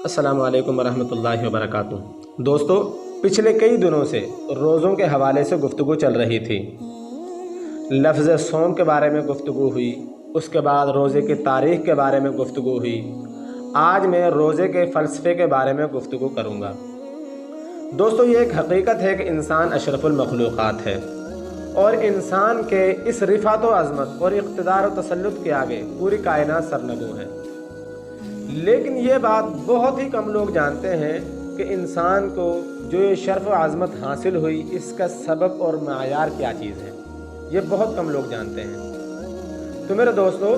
السلام علیکم ورحمۃ اللہ وبرکاتہ۔ دوستو، پچھلے کئی دنوں سے روزوں کے حوالے سے گفتگو چل رہی تھی۔ لفظ صوم کے بارے میں گفتگو ہوئی، اس کے بعد روزے کی تاریخ کے بارے میں گفتگو ہوئی۔ آج میں روزے کے فلسفے کے بارے میں گفتگو کروں گا۔ دوستو، یہ ایک حقیقت ہے کہ انسان اشرف المخلوقات ہے اور انسان کے اس رفعت و عظمت اور اقتدار و تسلط کے آگے پوری کائنات سرنگوں ہے۔ لیکن یہ بات بہت ہی کم لوگ جانتے ہیں کہ انسان کو جو یہ شرف و عظمت حاصل ہوئی، اس کا سبب اور معیار کیا چیز ہے، یہ بہت کم لوگ جانتے ہیں۔ تو میرے دوستو،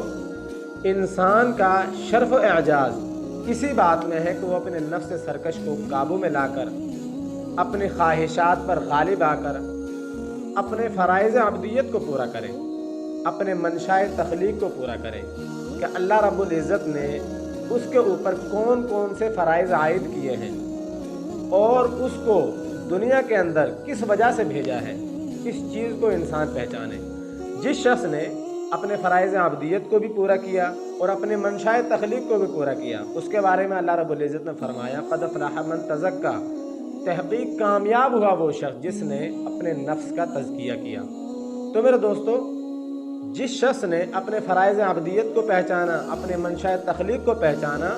انسان کا شرف و اعجاز اسی بات میں ہے کہ وہ اپنے نفس سرکش کو قابو میں لا کر، اپنی خواہشات پر غالب آ کر اپنے فرائض عبدیت کو پورا کرے، اپنے منشائے تخلیق کو پورا کرے کہ اللہ رب العزت نے اس کے اوپر کون کون سے فرائض عائد کیے ہیں اور اس کو دنیا کے اندر کس وجہ سے بھیجا ہے، اس چیز کو انسان پہچانے۔ جس شخص نے اپنے فرائض عبدیت کو بھی پورا کیا اور اپنے منشائے تخلیق کو بھی پورا کیا، اس کے بارے میں اللہ رب العزت نے فرمایا قد افلح من تزکا، تحقیق کامیاب ہوا وہ شخص جس نے اپنے نفس کا تزکیہ کیا۔ تو میرے دوستو، جس شخص نے اپنے فرائض عبدیت کو پہچانا، اپنے منشاء تخلیق کو پہچانا،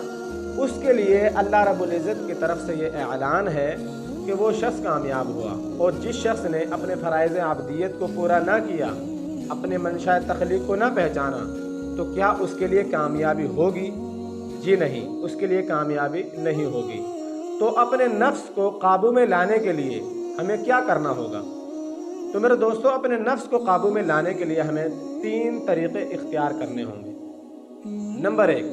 اس کے لیے اللہ رب العزت کی طرف سے یہ اعلان ہے کہ وہ شخص کامیاب ہوا۔ اور جس شخص نے اپنے فرائض عبدیت کو پورا نہ کیا، اپنے منشاء تخلیق کو نہ پہچانا، تو کیا اس کے لیے کامیابی ہوگی؟ جی نہیں، اس کے لیے کامیابی نہیں ہوگی۔ تو اپنے نفس کو قابو میں لانے کے لیے ہمیں کیا کرنا ہوگا؟ تو میرے دوستو، اپنے نفس کو قابو میں لانے کے لیے ہمیں 3 طریقے اختیار کرنے ہوں گے۔ نمبر 1،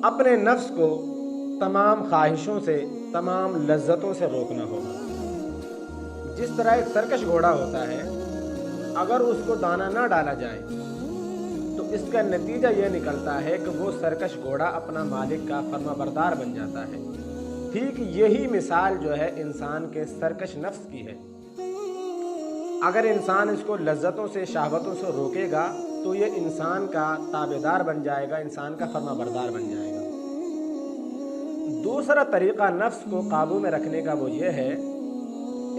اپنے نفس کو تمام خواہشوں سے، تمام لذتوں سے روکنا ہوگا۔ جس طرح ایک سرکش گھوڑا ہوتا ہے، اگر اس کو دانہ نہ ڈالا جائے تو اس کا نتیجہ یہ نکلتا ہے کہ وہ سرکش گھوڑا اپنا مالک کا فرما بردار بن جاتا ہے۔ ٹھیک یہی مثال جو ہے انسان کے سرکش نفس کی ہے۔ اگر انسان اس کو لذتوں سے، شہوتوں سے روکے گا تو یہ انسان کا تابعدار بن جائے گا، انسان کا فرما بردار بن جائے گا۔ دوسرا طریقہ نفس کو قابو میں رکھنے کا وہ یہ ہے،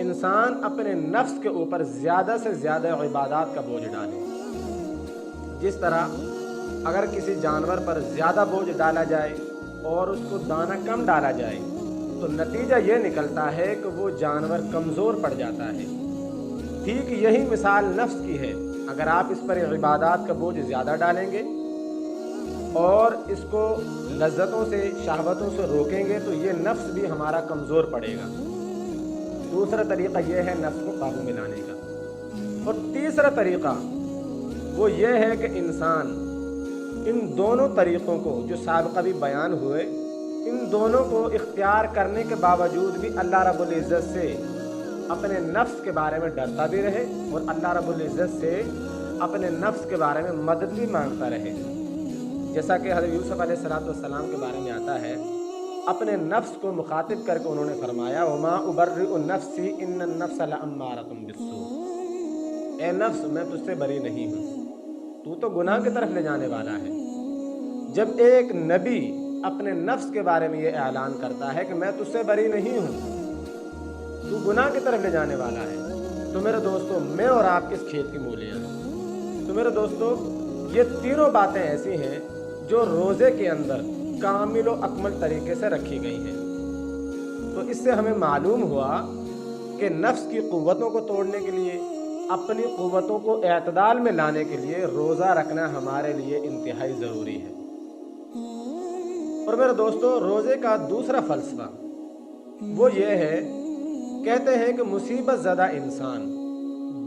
انسان اپنے نفس کے اوپر زیادہ سے زیادہ عبادات کا بوجھ ڈالے۔ جس طرح اگر کسی جانور پر زیادہ بوجھ ڈالا جائے اور اس کو دانہ کم ڈالا جائے تو نتیجہ یہ نکلتا ہے کہ وہ جانور کمزور پڑ جاتا ہے۔ ٹھیک یہی مثال نفس کی ہے۔ اگر آپ اس پر عبادات کا بوجھ زیادہ ڈالیں گے اور اس کو لذتوں سے، شہوتوں سے روکیں گے تو یہ نفس بھی ہمارا کمزور پڑے گا۔ دوسرا طریقہ یہ ہے نفس کو قابو میں لانے کا۔ اور تیسرا طریقہ وہ یہ ہے کہ انسان ان دونوں طریقوں کو جو سابقہ بھی بیان ہوئے، ان دونوں کو اختیار کرنے کے باوجود بھی اللہ رب العزت سے اپنے نفس کے بارے میں ڈرتا بھی رہے اور اللہ رب العزت سے اپنے نفس کے بارے میں مدد بھی مانگتا رہے۔ جیسا کہ حضرت یوسف علیہ السلام کے بارے میں آتا ہے، اپنے نفس کو مخاطب کر کے انہوں نے فرمایا وما ابرئ نفسی ان النفس لامارۃ بالسوء، اے نفس میں تجھ سے بری نہیں ہوں، تو تو گناہ کی طرف لے جانے والا ہے۔ جب ایک نبی اپنے نفس کے بارے میں یہ اعلان کرتا ہے کہ میں تجھ سے بری نہیں ہوں، تو گناہ کی طرف لے جانے والا ہے، تو میرے دوستو میں اور آپ کس کھیت کی مولیاں ہیں؟ تو میرے دوستو، یہ تینوں باتیں ایسی ہیں جو روزے کے اندر کامل و اکمل طریقے سے رکھی گئی ہیں۔ تو اس سے ہمیں معلوم ہوا کہ نفس کی قوتوں کو توڑنے کے لیے، اپنی قوتوں کو اعتدال میں لانے کے لیے روزہ رکھنا ہمارے لیے انتہائی ضروری ہے۔ اور میرے دوستو، روزے کا دوسرا فلسفہ وہ یہ ہے، کہتے ہیں کہ مصیبت زدہ انسان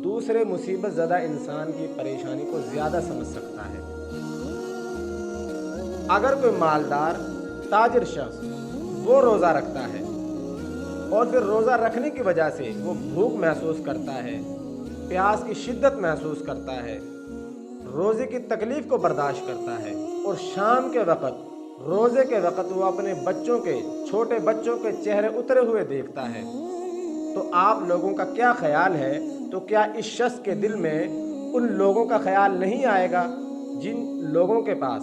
دوسرے مصیبت زدہ انسان کی پریشانی کو زیادہ سمجھ سکتا ہے۔ اگر کوئی مالدار تاجر شخص وہ روزہ رکھتا ہے اور پھر روزہ رکھنے کی وجہ سے وہ بھوک محسوس کرتا ہے، پیاس کی شدت محسوس کرتا ہے، روزے کی تکلیف کو برداشت کرتا ہے، اور شام کے وقت، روزے کے وقت وہ اپنے بچوں کے، چھوٹے بچوں کے چہرے اترے ہوئے دیکھتا ہے، تو آپ لوگوں کا کیا خیال ہے؟ تو کیا اس شخص کے دل میں ان لوگوں کا خیال نہیں آئے گا جن لوگوں کے پاس